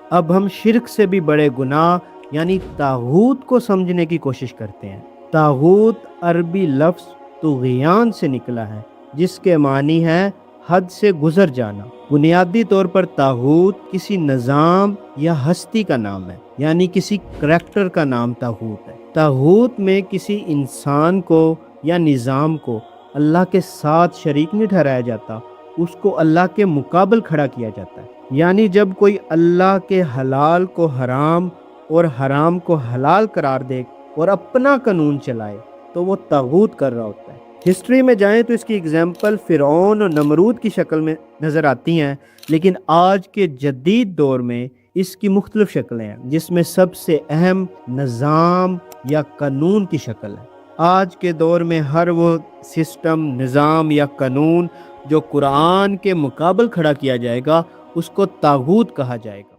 اب ہم شرک سے بھی بڑے گناہ یعنی طاغوت کو سمجھنے کی کوشش کرتے ہیں۔ طاغوت عربی لفظ طغیان سے نکلا ہے، جس کے معنی ہے حد سے گزر جانا۔ بنیادی طور پر طاغوت کسی نظام یا ہستی کا نام ہے، یعنی کسی کریکٹر کا نام طاغوت ہے۔ طاغوت میں کسی انسان کو یا نظام کو اللہ کے ساتھ شریک نہیں ٹھہرایا جاتا، اس کو اللہ کے مقابل کھڑا کیا جاتا ہے۔ یعنی جب کوئی اللہ کے حلال کو حرام اور حرام کو حلال قرار دے اور اپنا قانون چلائے تو وہ طاغوت کر رہا ہوتا ہے۔ ہسٹری میں جائیں تو اس کی اگزامپل فرعون اور نمرود کی شکل میں نظر آتی ہیں، لیکن آج کے جدید دور میں اس کی مختلف شکلیں ہیں، جس میں سب سے اہم نظام یا قانون کی شکل ہے۔ آج کے دور میں ہر وہ سسٹم، نظام یا قانون جو قرآن کے مقابل کھڑا کیا جائے گا اس کو طاغوت کہا جائے گا۔